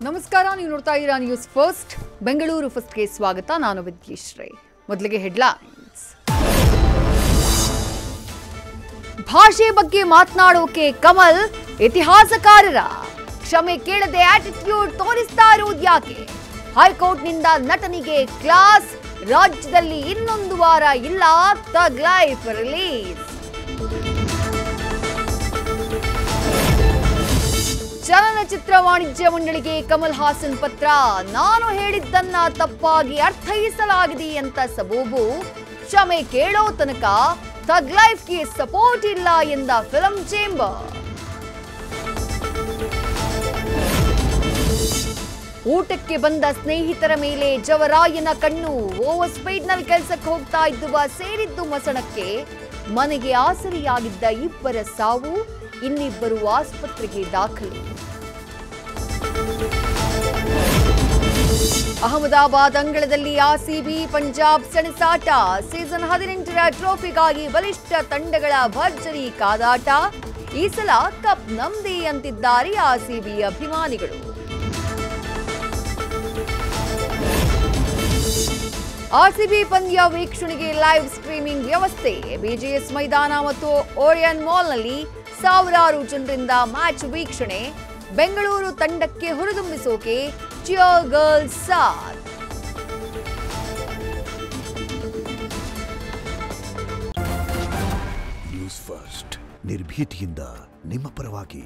ನಮಸ್ಕಾರ, ನೀವು ನೋಡ್ತಾ ಇದ್ದೀರಾ ನ್ಯೂಸ್ ಫಸ್ಟ್. ಬೆಂಗಳೂರು ಫಸ್ಟ್ಗೆ ಸ್ವಾಗತ. ನಾನು ವಿದ್ಯೇಶ್ರೈ. ಮೊದಲಿಗೆ ಹೆಡ್ಲೈನ್ಸ್. ಭಾಷೆ ಬಗ್ಗೆ ಮಾತನಾಡೋಕೆ ಕಮಲ್ ಇತಿಹಾಸಕಾರರ ಕ್ಷಮೆ ಕೇಳದೆ ಆಟಿಟ್ಯೂಡ್ ತೋರಿಸ್ತಾ ಇರೋದು ಯಾಕೆ? ಹೈಕೋರ್ಟ್ನಿಂದ ನಟನಿಗೆ ಕ್ಲಾಸ್. ರಾಜ್ಯದಲ್ಲಿ ಇನ್ನೊಂದು ವಾರ ಇಲ್ಲ ಥಗ್ ಲೈಫ್ ರಿಲೀಸ್. ಚಲನಚಿತ್ರ ವಾಣಿಜ್ಯ ಮಂಡಳಿಗೆ ಕಮಲ್ ಹಾಸನ್ ಪತ್ರ. ನಾನು ಹೇಳಿದ್ದನ್ನ ತಪ್ಪಾಗಿ ಅರ್ಥೈಸಲಾಗಿದೆ ಅಂತ ಸಬೂಬು. ಕ್ಷಮೆ ಕೇಳೋ ತನಕ ಥಗ್ ಲೈಫ್ಗೆ ಸಪೋರ್ಟ್ ಇಲ್ಲ ಎಂದ ಫಿಲ್ಮ್ ಚೇಂಬರ್. ಊಟಕ್ಕೆ ಬಂದ ಸ್ನೇಹಿತರ ಮೇಲೆ ಜವರಾಯನ ಕಣ್ಣು. ಓವರ್ ಸ್ಪೀಡ್ನಲ್ಲಿ ಕೆಲಸಕ್ಕೆ ಹೋಗ್ತಾ ಇದ್ದುವ ಸೇರಿದ್ದು ಮಸಣಕ್ಕೆ. ಮನೆಗೆ ಆಸರಿಯಾಗಿದ್ದ ಇಬ್ಬರ ಸಾವು, ಇನ್ನಿಬ್ಬರು ಆಸ್ಪತ್ರೆಗೆ ದಾಖಲು. ಅಹಮದಾಬಾದ್ ಅಂಗಳದಲ್ಲಿ ಆರ್ಸಿಬಿ ಪಂಜಾಬ್ ಸೆಣಸಾಟ. ಸೀಸನ್ 18ರ ಟ್ರೋಫಿಗಾಗಿ ಬಲಿಷ್ಠ ತಂಡಗಳ ಭರ್ಜರಿ ಕಾದಾಟ. ಈ ಸಲ ಕಪ್ ನಮ್ದೇ ಅಂತಿದ್ದಾರೆ ಆರ್ಸಿಬಿ ಅಭಿಮಾನಿಗಳು. ಆರ್ಸಿಬಿ ಪಂದ್ಯ ವೀಕ್ಷಣೆಗೆ ಲೈವ್ ಸ್ಟ್ರೀಮಿಂಗ್ ವ್ಯವಸ್ಥೆ. ಬಿಜಿಎಸ್ ಮೈದಾನ ಮತ್ತು ಓರಿಯನ್ ಮಾಲ್ನಲ್ಲಿ ಸಾವಿರಾರು ಜನರಿಂದ ಮ್ಯಾಚ್ ವೀಕ್ಷಣೆ. ಬೆಂಗಳೂರು ತಂಡಕ್ಕೆ ಹುರಿದುಂಬಿಸೋಕೆ ಚಿಯರ್ ಗರ್ಲ್ಸ್ ಸಾಥ್. ನ್ಯೂಸ್ ಫಸ್ಟ್, ನಿರ್ಭೀತಿಯಿಂದ ನಿಮ್ಮ ಪರವಾಗಿ.